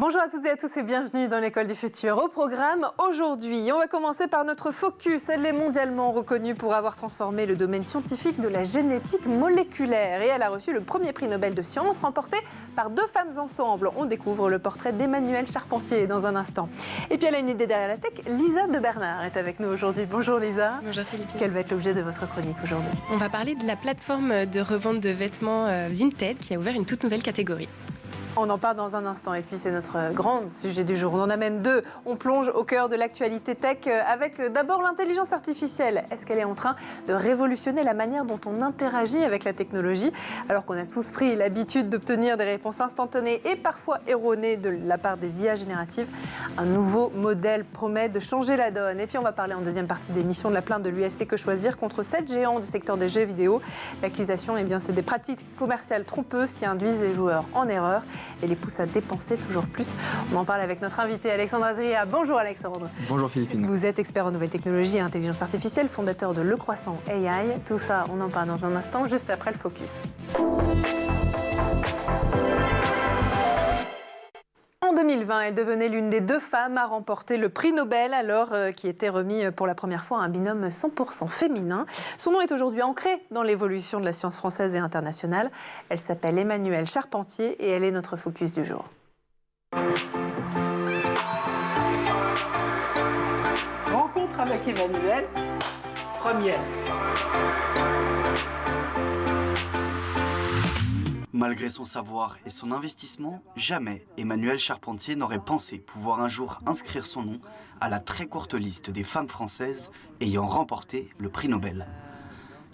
Bonjour à toutes et à tous et bienvenue dans l'École du Futur. Au programme aujourd'hui, on va commencer par notre focus. Elle est mondialement reconnue pour avoir transformé le domaine scientifique de la génétique moléculaire. Et elle a reçu le premier prix Nobel de sciences remporté par deux femmes ensemble. On découvre le portrait d'Emmanuelle Charpentier dans un instant. Et puis elle a une idée derrière la tech. Lisa de Bernard est avec nous aujourd'hui. Bonjour Lisa. Bonjour Philippine. Quel va être l'objet de votre chronique aujourd'hui? On va parler de la plateforme de revente de vêtements Vinted qui a ouvert une toute nouvelle catégorie. On en parle dans un instant et puis c'est notre grand sujet du jour. On en a même deux. On plonge au cœur de l'actualité tech avec d'abord l'intelligence artificielle. Est-ce qu'elle est en train de révolutionner la manière dont on interagit avec la technologie alors qu'on a tous pris l'habitude d'obtenir des réponses instantanées et parfois erronées de la part des IA génératives? Un nouveau modèle promet de changer la donne. Et puis on va parler en deuxième partie d'émission de la plainte de l'UFC Que Choisir contre 7 géants du secteur des jeux vidéo. L'accusation, c'est des pratiques commerciales trompeuses qui induisent les joueurs en erreur et les pousse à dépenser toujours plus. On en parle avec notre invité Alexandre Azria. Bonjour Alexandre. Bonjour Philippine. Vous êtes expert en nouvelles technologies et intelligence artificielle, fondateur de Le Croissant AI. Tout ça, on en parle dans un instant, juste après le focus. En 2020, elle devenait l'une des deux femmes à remporter le prix Nobel, alors qui était remis pour la première fois à un binôme 100% féminin. Son nom est aujourd'hui ancré dans l'évolution de la science française et internationale. Elle s'appelle Emmanuelle Charpentier et elle est notre focus du jour. Rencontre avec Emmanuelle, première. Malgré son savoir et son investissement, jamais Emmanuelle Charpentier n'aurait pensé pouvoir un jour inscrire son nom à la très courte liste des femmes françaises ayant remporté le prix Nobel.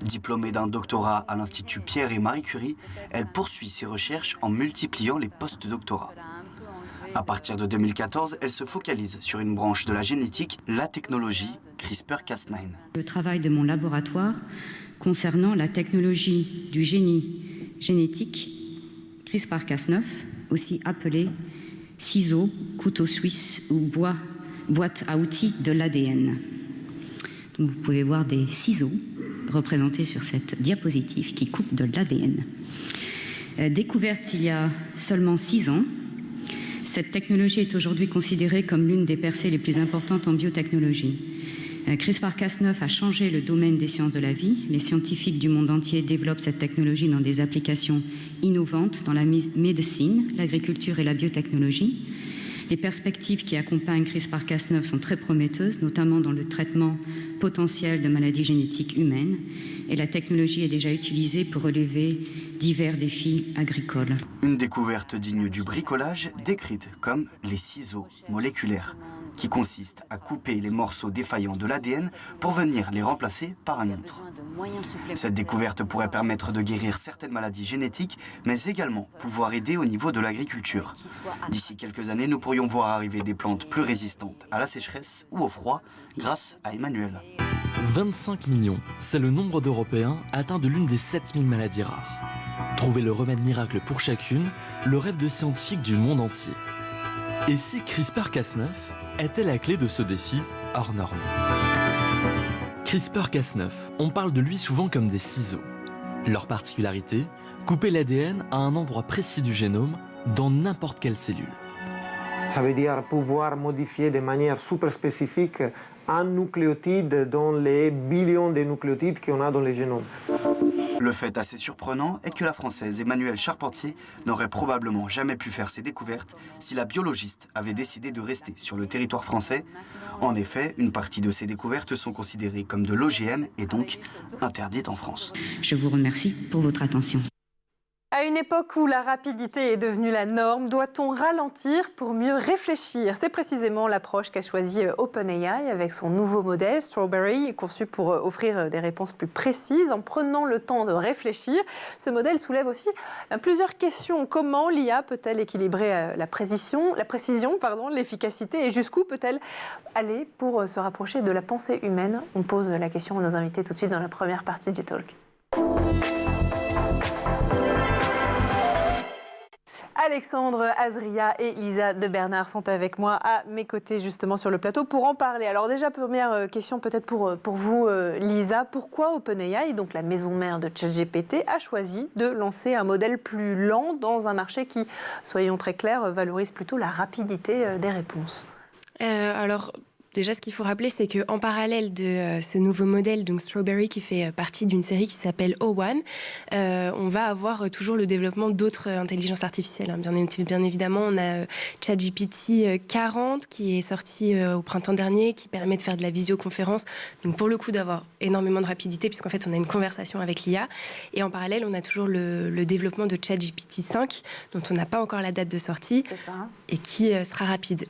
Diplômée d'un doctorat à l'Institut Pierre et Marie Curie, elle poursuit ses recherches en multipliant les post-doctorats. À partir de 2014, elle se focalise sur une branche de la génétique, la technologie CRISPR-Cas9. Le travail de mon laboratoire concernant la technologie du génie génétique CRISPR-Cas9, aussi appelé ciseaux, couteau suisse ou boîte à outils de l'ADN. Vous pouvez voir des ciseaux représentés sur cette diapositive qui coupent de l'ADN. Découverte il y a seulement 6 ans, cette technologie est aujourd'hui considérée comme l'une des percées les plus importantes en biotechnologie. CRISPR-Cas9 a changé le domaine des sciences de la vie. Les scientifiques du monde entier développent cette technologie dans des applications innovantes dans la médecine, l'agriculture et la biotechnologie. Les perspectives qui accompagnent CRISPR-Cas9 sont très prometteuses, notamment dans le traitement potentiel de maladies génétiques humaines. Et la technologie est déjà utilisée pour relever divers défis agricoles. Une découverte digne du bricolage, décrite comme les ciseaux moléculaires, qui consiste à couper les morceaux défaillants de l'ADN pour venir les remplacer par un autre. Cette découverte pourrait permettre de guérir certaines maladies génétiques, mais également pouvoir aider au niveau de l'agriculture. D'ici quelques années, nous pourrions voir arriver des plantes plus résistantes à la sécheresse ou au froid grâce à Emmanuelle. 25 millions, c'est le nombre d'Européens atteints de l'une des 7000 maladies rares. Trouver le remède miracle pour chacune, le rêve de scientifiques du monde entier. Et si CRISPR-Cas9 était la clé de ce défi hors norme? CRISPR-Cas9, on parle de lui souvent comme des ciseaux. Leur particularité, couper l'ADN à un endroit précis du génome dans n'importe quelle cellule. Ça veut dire pouvoir modifier de manière super spécifique un nucléotide dans les billions de nucléotides qu'on a dans le génome. Le fait assez surprenant est que la Française Emmanuelle Charpentier n'aurait probablement jamais pu faire ses découvertes si la biologiste avait décidé de rester sur le territoire français. En effet, une partie de ces découvertes sont considérées comme de l'OGM et donc interdites en France. Je vous remercie pour votre attention. À une époque où la rapidité est devenue la norme, doit-on ralentir pour mieux réfléchir? C'est précisément l'approche qu'a choisie OpenAI avec son nouveau modèle Strawberry, conçu pour offrir des réponses plus précises en prenant le temps de réfléchir. Ce modèle soulève aussi plusieurs questions. Comment l'IA peut-elle équilibrer la précision, l'efficacité et jusqu'où peut-elle aller pour se rapprocher de la pensée humaine? On pose la question à nos invités tout de suite dans la première partie du talk. Alexandre Azria et Lisa de Bernard sont avec moi à mes côtés justement sur le plateau pour en parler. Alors déjà, première question peut-être pour vous Lisa, pourquoi OpenAI, donc la maison mère de ChatGPT, a choisi de lancer un modèle plus lent dans un marché qui, soyons très clairs, valorise plutôt la rapidité des réponses? Alors, déjà, ce qu'il faut rappeler, c'est qu'en parallèle de ce nouveau modèle, donc Strawberry, qui fait partie d'une série qui s'appelle O1, on va avoir toujours le développement d'autres intelligences artificielles. Bien évidemment, on a ChatGPT 40 qui est sorti au printemps dernier, qui permet de faire de la visioconférence. Donc, pour le coup, d'avoir énormément de rapidité, puisqu'en fait, on a une conversation avec l'IA. Et en parallèle, on a toujours le développement de ChatGPT 5, dont on n'a pas encore la date de sortie, et qui sera rapide.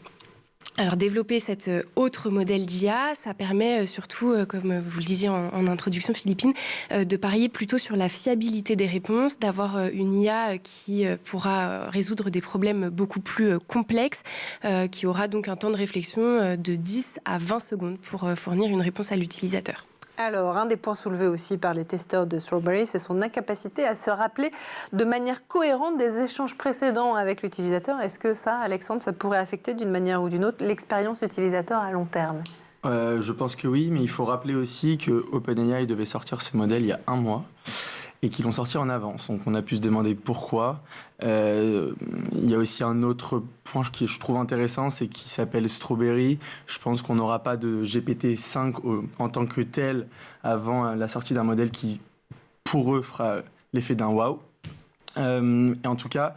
Alors, développer cet autre modèle d'IA, ça permet surtout, comme vous le disiez en introduction, Philippine, de parier plutôt sur la fiabilité des réponses, d'avoir une IA qui pourra résoudre des problèmes beaucoup plus complexes, qui aura donc un temps de réflexion de 10 à 20 secondes pour fournir une réponse à l'utilisateur. Alors, un des points soulevés aussi par les testeurs de Strawberry, c'est son incapacité à se rappeler de manière cohérente des échanges précédents avec l'utilisateur. Est-ce que ça, Alexandre, ça pourrait affecter d'une manière ou d'une autre l'expérience utilisateur à long terme ? Je pense que oui, mais il faut rappeler aussi que OpenAI devait sortir ce modèle il y a 1 mois et qu'ils l'ont sorti en avance. Donc on a pu se demander pourquoi. Il y a aussi un autre point qui je trouve intéressant, c'est qui s'appelle Strawberry. Je pense qu'on n'aura pas de GPT-5 en tant que tel avant la sortie d'un modèle qui, pour eux, fera l'effet d'un wow. Et en tout cas,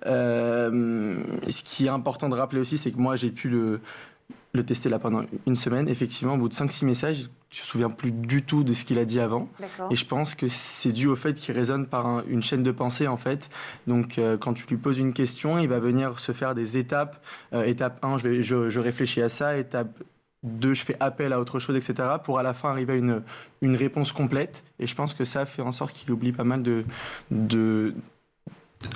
ce qui est important de rappeler aussi, c'est que moi j'ai pu le tester là pendant 1 semaine. Effectivement, au bout de 5-6 messages, je ne me souviens plus du tout de ce qu'il a dit avant. Et je pense que c'est dû au fait qu'il résonne par une chaîne de pensée, en fait. Donc, quand tu lui poses une question, il va venir se faire des étapes. Étape 1, je réfléchis à ça. Étape 2, je fais appel à autre chose, etc. pour à la fin arriver à une réponse complète. Et je pense que ça fait en sorte qu'il oublie pas mal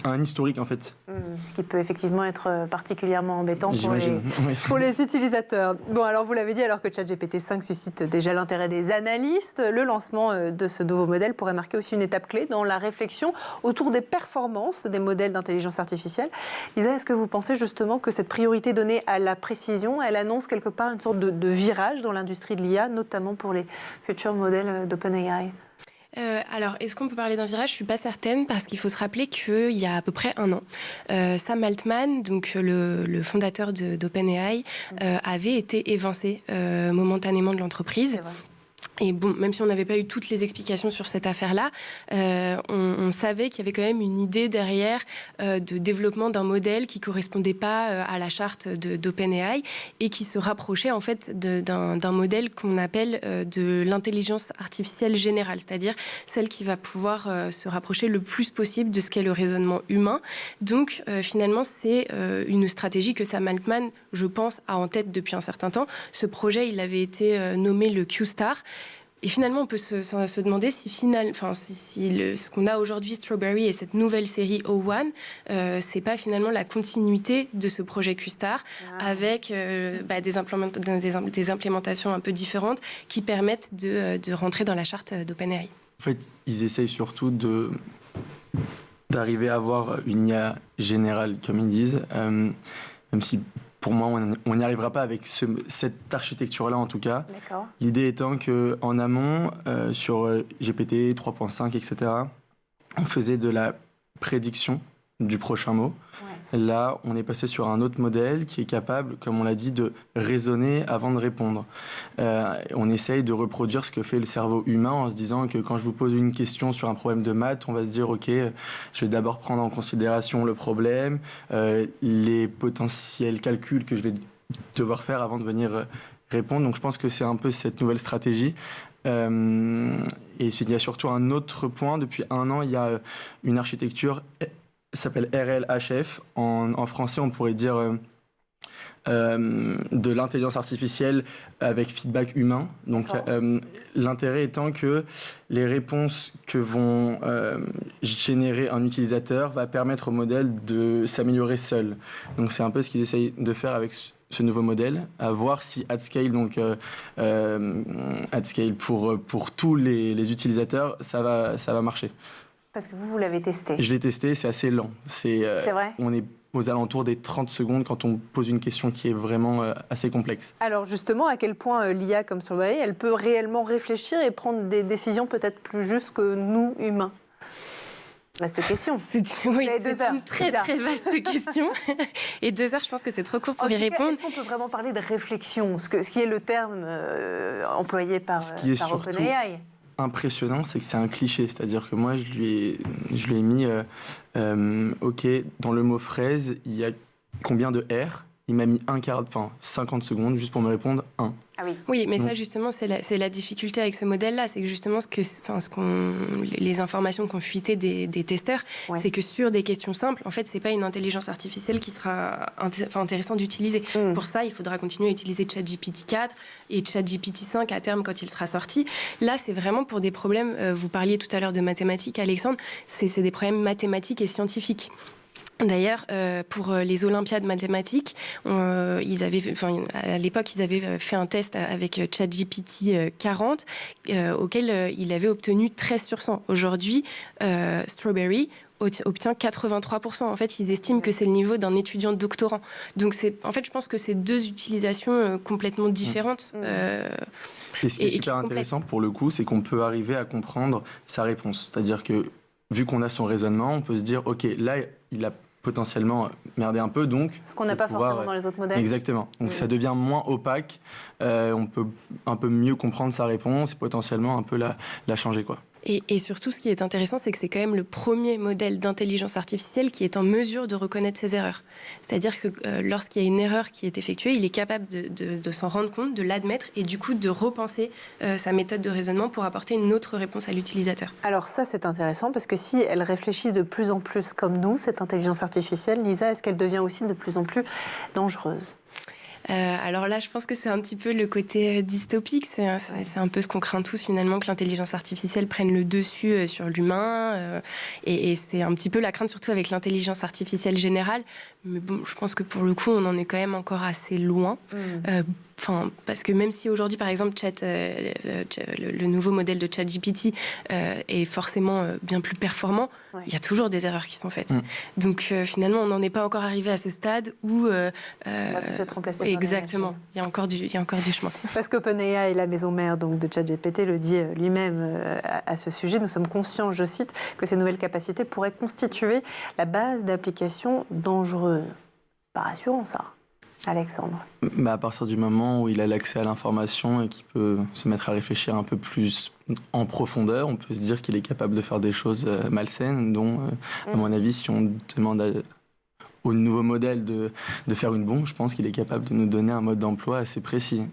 un historique en fait. Ce qui peut effectivement être particulièrement embêtant pour les utilisateurs. Bon, alors vous l'avez dit, alors que ChatGPT 5 suscite déjà l'intérêt des analystes, le lancement de ce nouveau modèle pourrait marquer aussi une étape clé dans la réflexion autour des performances des modèles d'intelligence artificielle. Lisa, est-ce que vous pensez justement que cette priorité donnée à la précision, elle annonce quelque part une sorte de virage dans l'industrie de l'IA, notamment pour les futurs modèles d'OpenAI ? Alors, est-ce qu'on peut parler d'un virage ? Je ne suis pas certaine, parce qu'il faut se rappeler qu'il y a à peu près 1 an, Sam Altman, donc le fondateur d'OpenAI, avait été évincé momentanément de l'entreprise. Et bon, même si on n'avait pas eu toutes les explications sur cette affaire-là, on savait qu'il y avait quand même une idée derrière de développement d'un modèle qui ne correspondait pas à la charte d'OpenAI et qui se rapprochait en fait d'un modèle qu'on appelle de l'intelligence artificielle générale, c'est-à-dire celle qui va pouvoir se rapprocher le plus possible de ce qu'est le raisonnement humain. Donc finalement, c'est une stratégie que Sam Altman, je pense, a en tête depuis un certain temps. Ce projet, il avait été nommé le Q-Star. Et finalement, on peut se demander si ce qu'on a aujourd'hui, Strawberry, et cette nouvelle série O1, c'est pas finalement la continuité de ce projet Q-Star, avec des implémentations un peu différentes qui permettent de rentrer dans la charte d'OpenAI. En fait, ils essayent surtout d'arriver à avoir une IA générale, comme ils disent, même si... Pour moi, on n'y arrivera pas avec cette architecture-là, en tout cas. L'idée étant qu'en amont, sur GPT 3.5, etc., on faisait de la prédiction du prochain mot. Là, on est passé sur un autre modèle qui est capable, comme on l'a dit, de raisonner avant de répondre. On essaye de reproduire ce que fait le cerveau humain en se disant que quand je vous pose une question sur un problème de maths, on va se dire, OK, je vais d'abord prendre en considération le problème, les potentiels calculs que je vais devoir faire avant de venir répondre. Donc je pense que c'est un peu cette nouvelle stratégie. Et il y a surtout un autre point. Depuis 1 an, il y a une architecture... s'appelle RLHF. En français, on pourrait dire de l'intelligence artificielle avec feedback humain. Donc, l'intérêt étant que les réponses que vont générer un utilisateur va permettre au modèle de s'améliorer seul. Donc, c'est un peu ce qu'ils essayent de faire avec ce nouveau modèle, à voir si at scale, donc at scale pour tous les utilisateurs, ça va marcher. Parce que vous l'avez testé. Je l'ai testé, c'est assez lent. C'est vrai. On est aux alentours des 30 secondes quand on pose une question qui est vraiment assez complexe. Alors justement, à quel point l'IA comme sur AI, elle peut réellement réfléchir et prendre des décisions peut-être plus justes que nous, humains? Vaste question. Oui, c'est heures. Une très vaste question. Et 2 heures, je pense que c'est trop court pour y répondre. Est-ce qu'on peut vraiment parler de réflexion, ce qui est le terme employé par OpenAI? Impressionnant, c'est que c'est un cliché, c'est-à-dire que moi je lui ai mis ok, dans le mot fraise il y a combien de R? Il m'a mis 50 secondes juste pour me répondre 1. Ah oui. Oui, mais ça justement c'est la difficulté avec ce modèle-là, c'est que justement les informations qu'ont fuité des testeurs, c'est que sur des questions simples, en fait c'est pas une intelligence artificielle qui sera intéressante d'utiliser. Pour ça, il faudra continuer à utiliser ChatGPT 4 et ChatGPT 5 à terme quand il sera sorti. Là, c'est vraiment pour des problèmes. Vous parliez tout à l'heure de mathématiques, Alexandre. C'est des problèmes mathématiques et scientifiques. D'ailleurs, pour les Olympiades mathématiques, à l'époque, ils avaient fait un test avec ChatGPT 40, auquel il avait obtenu 13 sur 100. Aujourd'hui, Strawberry obtient 83%. En fait, ils estiment que c'est le niveau d'un étudiant doctorant. Donc, je pense que c'est 2 utilisations complètement différentes. Et ce qui est super intéressant pour le coup, c'est qu'on peut arriver à comprendre sa réponse. C'est-à-dire que, vu qu'on a son raisonnement, on peut se dire, OK, là, il a potentiellement merdé un peu, donc... Ce qu'on n'a pas forcément dans les autres modèles. Exactement. Donc ça devient moins opaque, on peut un peu mieux comprendre sa réponse et potentiellement un peu la changer, quoi. Et surtout, ce qui est intéressant, c'est que c'est quand même le premier modèle d'intelligence artificielle qui est en mesure de reconnaître ses erreurs. C'est-à-dire que lorsqu'il y a une erreur qui est effectuée, il est capable de s'en rendre compte, de l'admettre et du coup de repenser sa méthode de raisonnement pour apporter une autre réponse à l'utilisateur. Alors ça, c'est intéressant parce que si elle réfléchit de plus en plus comme nous, cette intelligence artificielle, Lisa, est-ce qu'elle devient aussi de plus en plus dangereuse ? Alors là, je pense que c'est un petit peu le côté dystopique. C'est un peu ce qu'on craint tous, finalement, que l'intelligence artificielle prenne le dessus sur l'humain. Et c'est un petit peu la crainte, surtout avec l'intelligence artificielle générale. Mais bon, je pense que pour le coup, on en est quand même encore assez loin. Parce que même si aujourd'hui, par exemple, le nouveau modèle de ChatGPT est forcément bien plus performant, il y a toujours des erreurs qui sont faites. Donc finalement, on n'en est pas encore arrivé à ce stade où... on va tous être remplacés. Exactement. Il y a encore du chemin. Parce qu'OpenAI, la maison mère donc, de ChatGPT, le dit lui-même à ce sujet. Nous sommes conscients, je cite, que ces nouvelles capacités pourraient constituer la base d'applications dangereuses. Pas rassurant, ça. Alexandre. À partir du moment où il a l'accès à l'information et qu'il peut se mettre à réfléchir un peu plus en profondeur, on peut se dire qu'il est capable de faire des choses malsaines, dont, à mon avis, si on demande au nouveau modèle de faire une bombe, je pense qu'il est capable de nous donner un mode d'emploi assez précis.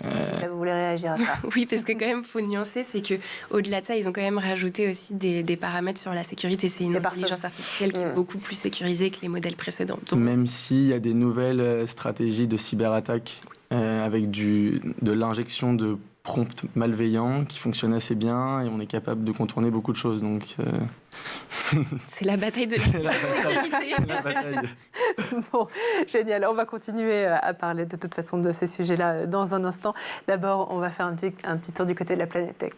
Vous voulez réagir à ça? Oui, parce que quand même, il faut nuancer, c'est qu'au-delà de ça, ils ont quand même rajouté aussi des paramètres sur la sécurité. C'est une intelligence artificielle qui est beaucoup plus sécurisée que les modèles précédents. Donc... Même s'il y a des nouvelles stratégies de cyberattaque avec de l'injection de prompts malveillants qui fonctionnent assez bien et on est capable de contourner beaucoup de choses. Donc, c'est la bataille de la bataille. Bon, génial. On va continuer à parler de toute façon de ces sujets-là dans un instant. D'abord, on va faire un petit tour du côté de la planète tech.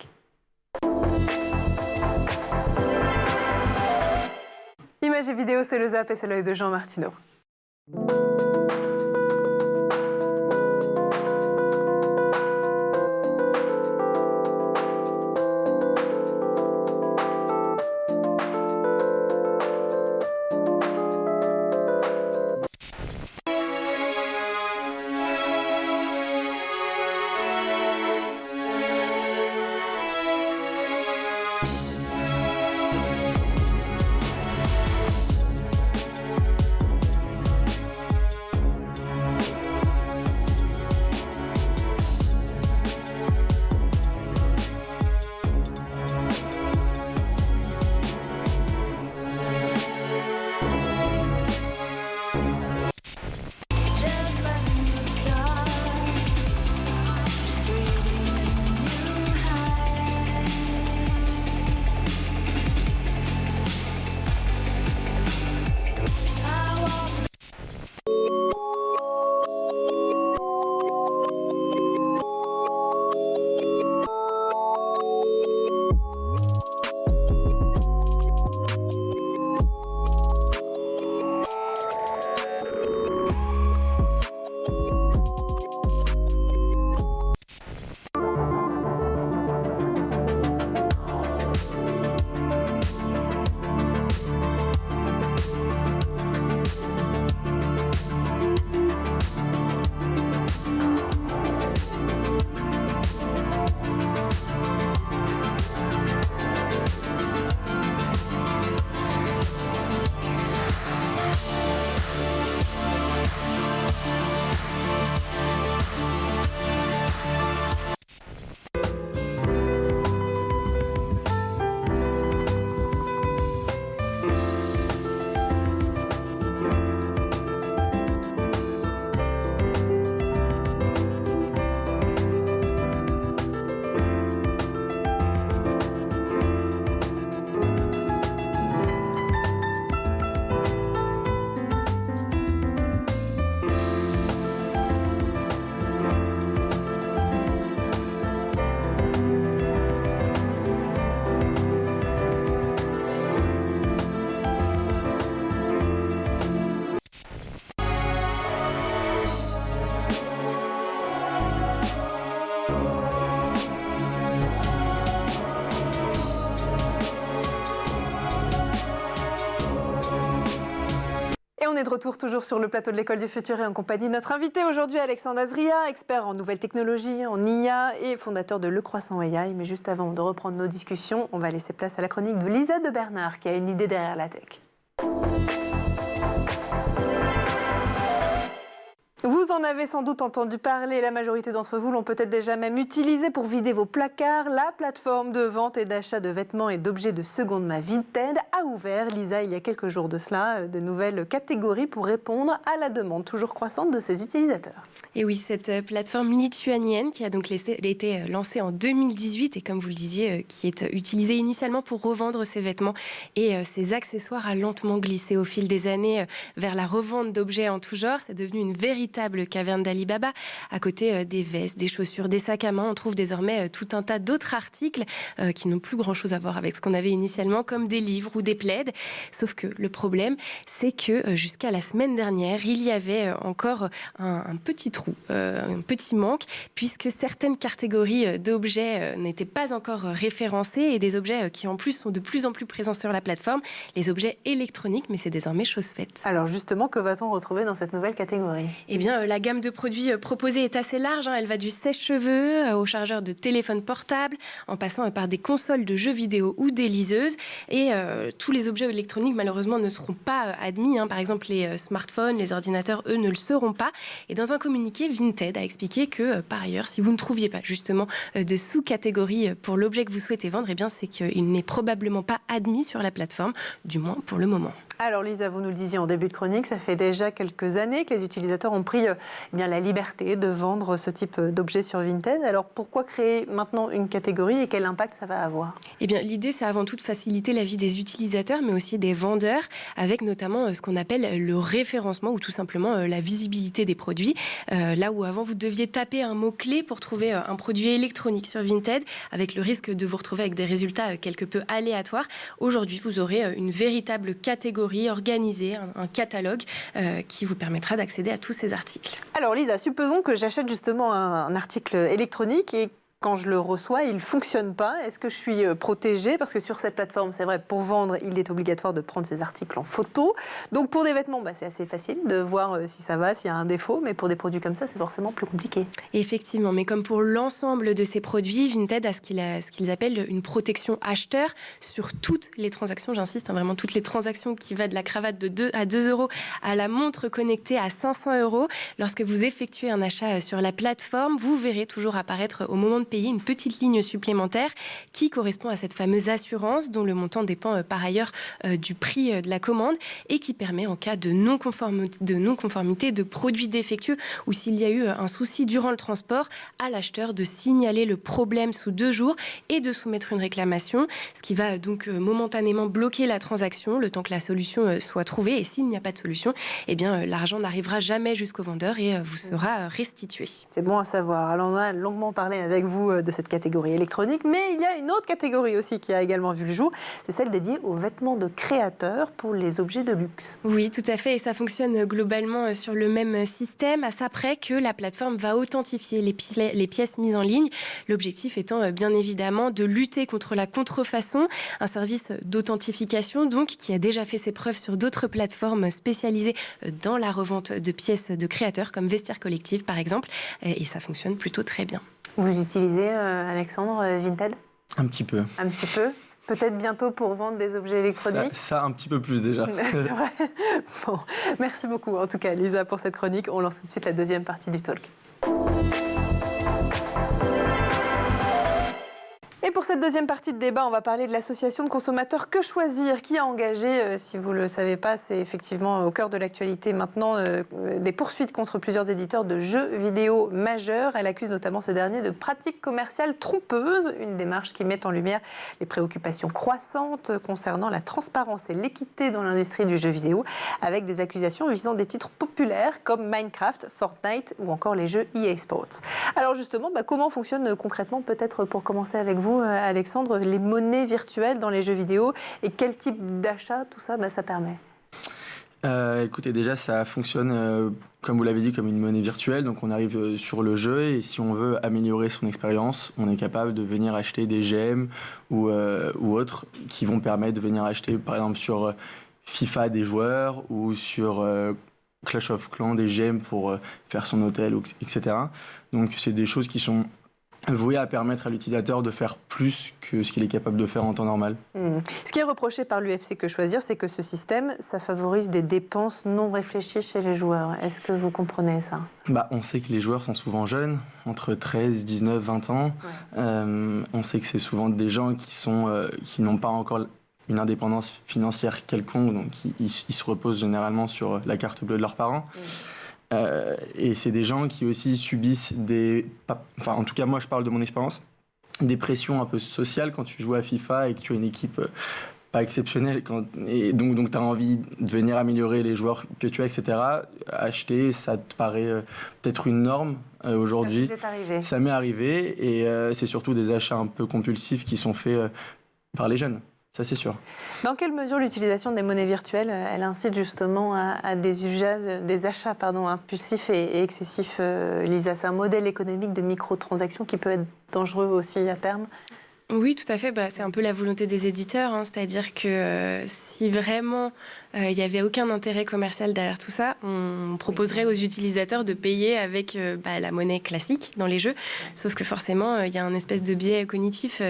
Images et vidéos, c'est le Zap et c'est l'œil de Jean Martineau. on est de retour toujours sur le plateau de l'École du Futur et en compagnie de notre invité aujourd'hui, Alexandre Azria, expert en nouvelles technologies, en IA et fondateur de Le Croissant AI. Mais juste avant de reprendre nos discussions, on va laisser place à la chronique de Lisa de Bernard qui a une idée derrière la tech. Vous en avez sans doute entendu parler, la majorité d'entre vous l'ont peut-être déjà même utilisé pour vider vos placards. La plateforme de vente et d'achat de vêtements et d'objets de seconde main Vinted a ouvert, Lisa, il y a quelques jours de cela, de nouvelles catégories pour répondre à la demande toujours croissante de ses utilisateurs. Et oui, cette plateforme lituanienne qui a donc été lancée en 2018 et comme vous le disiez, qui est utilisée initialement pour revendre ses vêtements et ses accessoires a lentement glissé au fil des années vers la revente d'objets en tout genre. C'est devenu une véritable caverne d'Alibaba. À côté des vestes, des chaussures, des sacs à main, on trouve désormais tout un tas d'autres articles qui n'ont plus grand-chose à voir avec ce qu'on avait initialement, comme des livres ou des plaids. Sauf que le problème, c'est que jusqu'à la semaine dernière, il y avait encore un petit trou, un petit manque, puisque certaines catégories d'objets n'étaient pas encore référencées et des objets qui en plus sont de plus en plus présents sur la plateforme, les objets électroniques, mais c'est désormais chose faite. Alors justement, que va-t-on retrouver dans cette nouvelle catégorie ? Eh bien, la gamme de produits proposée est assez large. Elle va du sèche-cheveux au chargeur de téléphone portable, en passant par des consoles de jeux vidéo ou des liseuses. Et tous les objets électroniques, malheureusement, ne seront pas admis. Par exemple, les smartphones, les ordinateurs, eux, ne le seront pas. Et dans un communiqué, Vinted a expliqué que, par ailleurs, si vous ne trouviez pas justement de sous-catégorie pour l'objet que vous souhaitez vendre, eh bien, c'est qu'il n'est probablement pas admis sur la plateforme, du moins pour le moment. Alors Lisa, vous nous le disiez en début de chronique, ça fait déjà quelques années que les utilisateurs ont pris bien la liberté de vendre ce type d'objets sur Vinted. Alors pourquoi créer maintenant une catégorie et quel impact ça va avoir ? Eh bien, l'idée, c'est avant tout de faciliter la vie des utilisateurs, mais aussi des vendeurs, avec notamment ce qu'on appelle le référencement ou tout simplement la visibilité des produits. Là où avant, vous deviez taper un mot-clé pour trouver un produit électronique sur Vinted, avec le risque de vous retrouver avec des résultats quelque peu aléatoires. Aujourd'hui, vous aurez une véritable catégorie organisée, un catalogue qui vous permettra d'accéder à tous ces articles. Alors Lisa, supposons que j'achète justement un article électronique et quand je le reçois, il ne fonctionne pas. Est-ce que je suis protégée ? Parce que sur cette plateforme, c'est vrai, pour vendre, il est obligatoire de prendre ces articles en photo. Donc pour des vêtements, c'est assez facile de voir si ça va, s'il y a un défaut. Mais pour des produits comme ça, c'est forcément plus compliqué. Effectivement, mais comme pour l'ensemble de ces produits, Vinted a ce qu'ils appellent une protection acheteur sur toutes les transactions. J'insiste, vraiment toutes les transactions qui vont de la cravate de 2 à 2 euros à la montre connectée à 500 euros. Lorsque vous effectuez un achat sur la plateforme, vous verrez toujours apparaître au moment de payer une petite ligne supplémentaire qui correspond à cette fameuse assurance dont le montant dépend par ailleurs du prix de la commande et qui permet en cas de non-conformité de produits défectueux ou s'il y a eu un souci durant le transport à l'acheteur de signaler le problème sous 2 jours et de soumettre une réclamation, ce qui va donc momentanément bloquer la transaction le temps que la solution soit trouvée et s'il n'y a pas de solution, eh bien l'argent n'arrivera jamais jusqu'au vendeur et vous sera restitué. C'est bon à savoir. Alors on a longuement parlé avec vous de cette catégorie électronique, mais il y a une autre catégorie aussi qui a également vu le jour, c'est celle dédiée aux vêtements de créateurs pour les objets de luxe. Oui, tout à fait, et ça fonctionne globalement sur le même système, à ça près que la plateforme va authentifier les pièces mises en ligne, l'objectif étant bien évidemment de lutter contre la contrefaçon, un service d'authentification donc qui a déjà fait ses preuves sur d'autres plateformes spécialisées dans la revente de pièces de créateurs comme Vestiaire Collective par exemple, et ça fonctionne plutôt très bien. Vous utilisez, Alexandre, Vinted ? Un petit peu. Un petit peu ? Peut-être bientôt pour vendre des objets électroniques ? Ça un petit peu plus déjà. C'est vrai. Bon, merci beaucoup en tout cas Lisa pour cette chronique. On lance tout de suite la deuxième partie du talk. Et pour cette deuxième partie de débat, on va parler de l'association de consommateurs Que Choisir, qui a engagé, si vous ne le savez pas, c'est effectivement au cœur de l'actualité maintenant, des poursuites contre plusieurs éditeurs de jeux vidéo majeurs. Elle accuse notamment ces derniers de pratiques commerciales trompeuses, une démarche qui met en lumière les préoccupations croissantes concernant la transparence et l'équité dans l'industrie du jeu vidéo, avec des accusations visant des titres populaires comme Minecraft, Fortnite ou encore les jeux EA Sports. Alors justement, comment fonctionne concrètement, peut-être pour commencer avec vous, Alexandre, les monnaies virtuelles dans les jeux vidéo et quel type d'achat tout ça, ça permet ? Écoutez, déjà, ça fonctionne, comme vous l'avez dit, comme une monnaie virtuelle. Donc, on arrive sur le jeu et si on veut améliorer son expérience, on est capable de venir acheter des gemmes ou autres qui vont permettre de venir acheter, par exemple, sur FIFA des joueurs ou sur Clash of Clans des gemmes pour faire son hôtel, etc. Donc c'est des choses qui sont vouées à permettre à l'utilisateur de faire plus que ce qu'il est capable de faire en temps normal. Ce qui est reproché par l'UFC Que Choisir, c'est que ce système, ça favorise des dépenses non réfléchies chez les joueurs. Est-ce que vous comprenez ça ? On sait que les joueurs sont souvent jeunes, entre 13, 19, 20 ans. Ouais. On sait que c'est souvent des gens qui n'ont pas encore une indépendance financière quelconque, donc ils se reposent généralement sur la carte bleue de leurs parents. Et c'est des gens qui aussi subissent en tout cas moi je parle de mon expérience, des pressions un peu sociales quand tu joues à FIFA et que tu as une équipe pas exceptionnelle et donc tu as envie de venir améliorer les joueurs que tu as, etc. Acheter, ça te paraît peut-être une norme aujourd'hui. Ça m'est arrivé et c'est surtout des achats un peu compulsifs qui sont faits par les jeunes. Ça, c'est sûr. Dans quelle mesure l'utilisation des monnaies virtuelles, elle incite justement à des achats impulsifs et excessifs, Lisa? C'est un modèle économique de microtransactions qui peut être dangereux aussi à terme? Oui, tout à fait. C'est un peu la volonté des éditeurs. C'est-à-dire que si vraiment il n'y avait aucun intérêt commercial derrière tout ça, on proposerait aux utilisateurs de payer avec la monnaie classique dans les jeux. Sauf que forcément, il y a un espèce de biais cognitif.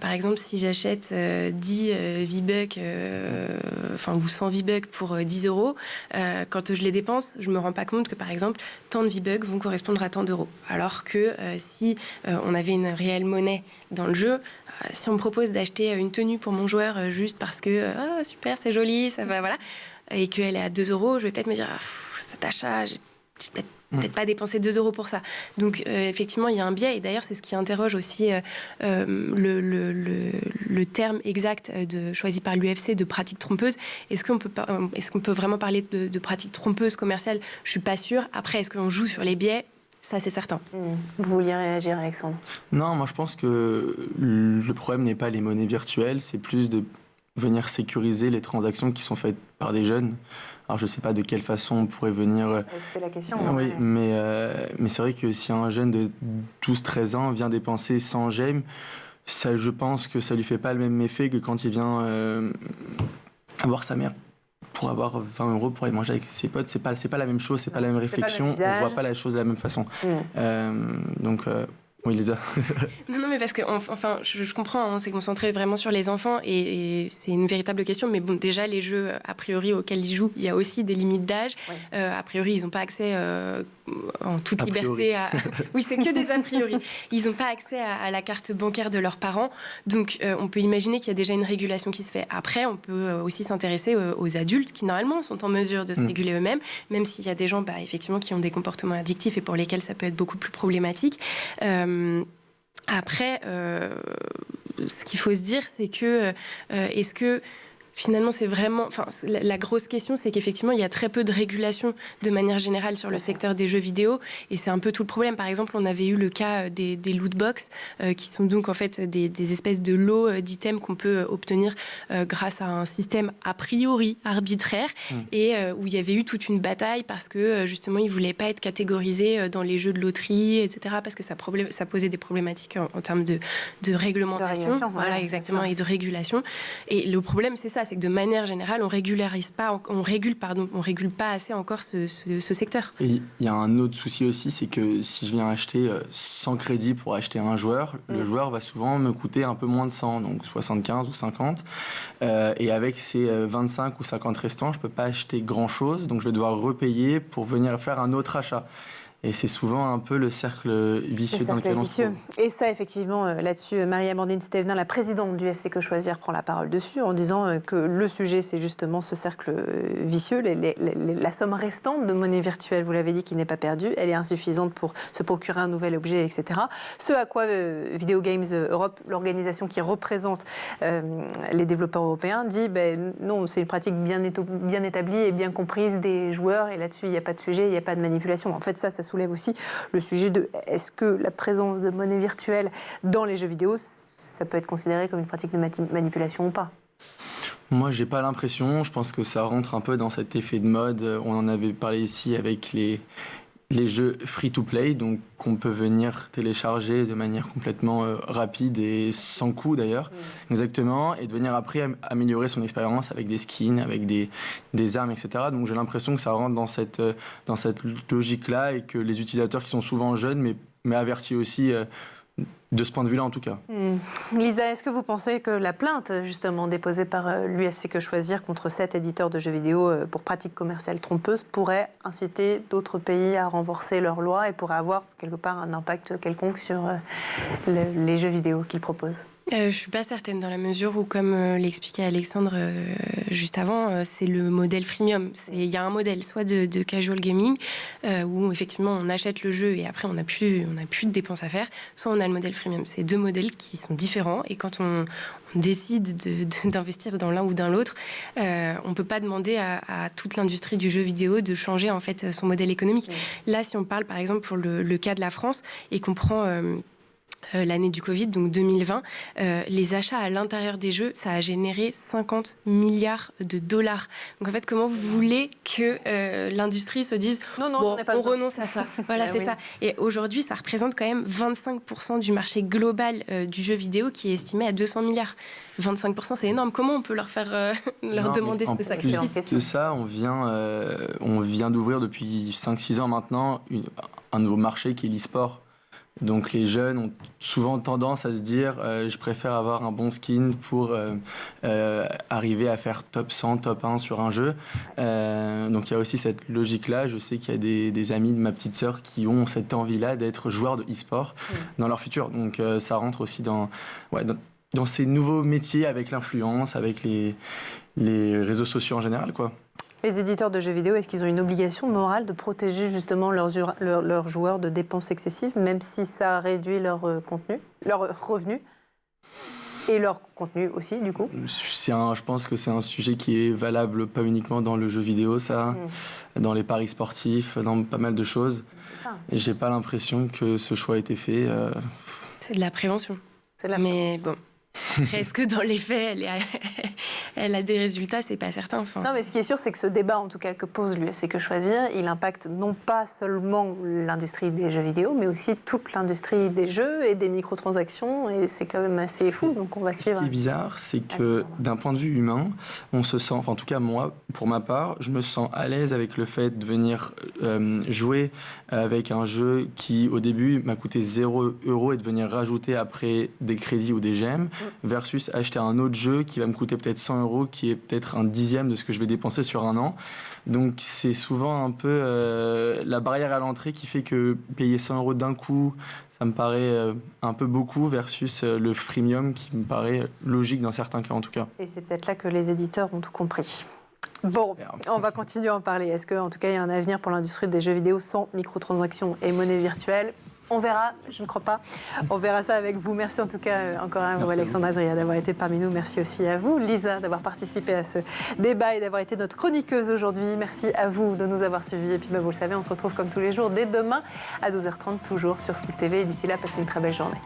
Par exemple, si j'achète 10 V-Bucks ou 100 V-Bucks pour 10 €, quand je les dépense, je ne me rends pas compte que, par exemple, tant de V-Bucks vont correspondre à tant d'euros. Alors que si on avait une réelle monnaie dans le jeu, si on me propose d'acheter une tenue pour mon joueur juste parce que super, c'est joli, ça va, voilà, et qu'elle est à 2 €, je vais peut-être me dire cet achat, j'ai peut-être pas dépensé 2 € pour ça. Donc effectivement, il y a un biais, et d'ailleurs c'est ce qui interroge aussi le terme exact choisi par l'UFC de pratique trompeuse. Est-ce qu'on peut vraiment parler de pratique trompeuse commerciale? Je suis pas sûre. Après, est-ce qu'on joue sur les biais? Ça, c'est certain. Vous vouliez réagir, Alexandre? Non, moi je pense que le problème n'est pas les monnaies virtuelles, c'est plus de venir sécuriser les transactions qui sont faites par des jeunes. Alors je ne sais pas de quelle façon on pourrait venir... C'est la question. Oui, mais c'est vrai que si un jeune de 12-13 ans vient dépenser 100 gemmes, je pense que ça ne lui fait pas le même effet que quand il vient voir sa mère pour avoir 20 € pour aller manger avec ses potes. C'est pas la même chose, c'est pas la même réflexion, on voit pas la chose de la même façon. Oui, Lisa. Non, mais parce que, je comprends, on s'est concentré vraiment sur les enfants et c'est une véritable question. Mais bon, déjà, les jeux, a priori, auxquels ils jouent, il y a aussi des limites d'âge. Oui. A priori, ils n'ont pas accès en toute liberté à... Oui, c'est que des a priori. Ils n'ont pas accès à la carte bancaire de leurs parents. Donc, on peut imaginer qu'il y a déjà une régulation qui se fait. Après, on peut aussi s'intéresser aux adultes qui, normalement, sont en mesure de se réguler eux-mêmes, même s'il y a des gens, effectivement, qui ont des comportements addictifs et pour lesquels ça peut être beaucoup plus problématique. Après, ce qu'il faut se dire, c'est que est-ce que finalement, c'est vraiment... la grosse question, c'est qu'effectivement, il y a très peu de régulation de manière générale sur le secteur des jeux vidéo. Et c'est un peu tout le problème. Par exemple, on avait eu le cas des loot box, qui sont donc en fait des espèces de lots d'items qu'on peut obtenir grâce à un système a priori arbitraire, et où il y avait eu toute une bataille parce que justement, ils ne voulaient pas être catégorisés dans les jeux de loterie, etc. Parce que ça posait des problématiques en termes de réglementation. Voilà, exactement, et de régulation. Et le problème, c'est ça. C'est que de manière générale, on régule pas assez encore ce secteur. Et il y a un autre souci aussi, c'est que si je viens acheter 100 crédits pour acheter un joueur, le joueur va souvent me coûter un peu moins de 100, donc 75 ou 50. Et avec ces 25 ou 50 restants, je ne peux pas acheter grand-chose, donc je vais devoir repayer pour venir faire un autre achat. Et c'est souvent un peu le cercle vicieux dans lequel on se trouve. Et ça, effectivement, là-dessus, Marie-Amandine Stévenin, la présidente du UFC Que Choisir, prend la parole dessus en disant que le sujet, c'est justement ce cercle vicieux, la somme restante de monnaie virtuelle, vous l'avez dit, qui n'est pas perdue, elle est insuffisante pour se procurer un nouvel objet, etc. Ce à quoi Video Games Europe, l'organisation qui représente les développeurs européens, dit non, c'est une pratique bien établie et bien comprise des joueurs, et là-dessus, il n'y a pas de sujet, il n'y a pas de manipulation. En fait, ça soulève aussi le sujet de est-ce que la présence de monnaie virtuelle dans les jeux vidéo, ça peut être considéré comme une pratique de manipulation ou pas? Moi, j'ai pas l'impression. Je pense que ça rentre un peu dans cet effet de mode. On en avait parlé ici avec les les jeux free-to-play, donc qu'on peut venir télécharger de manière complètement rapide et sans coût d'ailleurs, exactement, et de venir après améliorer son expérience avec des skins, avec des armes, etc. Donc j'ai l'impression que ça rentre dans cette logique-là et que les utilisateurs qui sont souvent jeunes, mais avertis aussi de ce point de vue-là en tout cas. Lisa, est-ce que vous pensez que la plainte justement déposée par l'UFC Que Choisir contre 7 éditeurs de jeux vidéo pour pratiques commerciales trompeuses pourrait inciter d'autres pays à renforcer leurs lois et pourrait avoir quelque part un impact quelconque sur les jeux vidéo qu'ils proposent? Je ne suis pas certaine dans la mesure où, comme l'expliquait Alexandre juste avant, c'est le modèle freemium. Il y a un modèle soit de casual gaming, où effectivement on achète le jeu et après on n'a plus de dépenses à faire, soit on a le modèle freemium. C'est deux modèles qui sont différents et quand on décide d'investir dans l'un ou dans l'autre, on ne peut pas demander à toute l'industrie du jeu vidéo de changer en fait son modèle économique. Là, si on parle par exemple pour le cas de la France et qu'on prend l'année du Covid, donc 2020, les achats à l'intérieur des jeux, ça a généré 50 milliards de dollars. Donc en fait, comment vous voulez que l'industrie se dise « bon, on renonce à ça ». Voilà, c'est ça. Et aujourd'hui, ça représente quand même 25% du marché global du jeu vidéo qui est estimé à 200 milliards. 25%, c'est énorme. Comment on peut leur faire demander ce sacrifice? De ça, on vient d'ouvrir depuis 5-6 ans maintenant un nouveau marché qui est l'e-sport. Donc les jeunes ont souvent tendance à se dire je préfère avoir un bon skin pour arriver à faire top 100, top 1 sur un jeu. Donc il y a aussi cette logique-là. Je sais qu'il y a des amis de ma petite sœur qui ont cette envie-là d'être joueurs de e-sport dans leur futur. Donc ça rentre aussi dans ces nouveaux métiers avec l'influence, avec les réseaux sociaux en général, quoi. Les éditeurs de jeux vidéo, est-ce qu'ils ont une obligation morale de protéger justement leurs joueurs de dépenses excessives, même si ça réduit leur contenu, leurs revenus et leur contenu aussi, du coup? Je pense que c'est un sujet qui est valable pas uniquement dans le jeu vidéo, dans les paris sportifs, dans pas mal de choses. Et j'ai pas l'impression que ce choix a été fait. C'est de la prévention. Mais bon. Est-ce que dans les faits, elle a des résultats? C'est pas certain. Enfin... Non, mais ce qui est sûr, c'est que ce débat, en tout cas, que pose l'UFC Que Choisir, il impacte non pas seulement l'industrie des jeux vidéo, mais aussi toute l'industrie des jeux et des microtransactions. Et c'est quand même assez fou, donc on va suivre. Ce qui est bizarre, c'est que d'un point de vue humain, on se sent, enfin en tout cas moi, pour ma part, je me sens à l'aise avec le fait de venir jouer avec un jeu qui, au début, m'a coûté 0 € et de venir rajouter après des crédits ou des gemmes, versus acheter un autre jeu qui va me coûter peut-être 100 €, qui est peut-être un dixième de ce que je vais dépenser sur un an. Donc c'est souvent un peu la barrière à l'entrée qui fait que payer 100 € d'un coup, ça me paraît un peu beaucoup, versus le freemium qui me paraît logique dans certains cas en tout cas. Et c'est peut-être là que les éditeurs ont tout compris. Bon, on va continuer à en parler. Est-ce qu'en tout cas il y a un avenir pour l'industrie des jeux vidéo sans microtransactions et monnaie virtuelle? On verra, je ne crois pas. On verra ça avec vous. Merci en tout cas encore à vous, Alexandre Azria, d'avoir été parmi nous. Merci aussi à vous, Lisa, d'avoir participé à ce débat et d'avoir été notre chroniqueuse aujourd'hui. Merci à vous de nous avoir suivis. Et puis, vous le savez, on se retrouve comme tous les jours dès demain à 12h30, toujours sur Scoop TV. Et d'ici là, passez une très belle journée.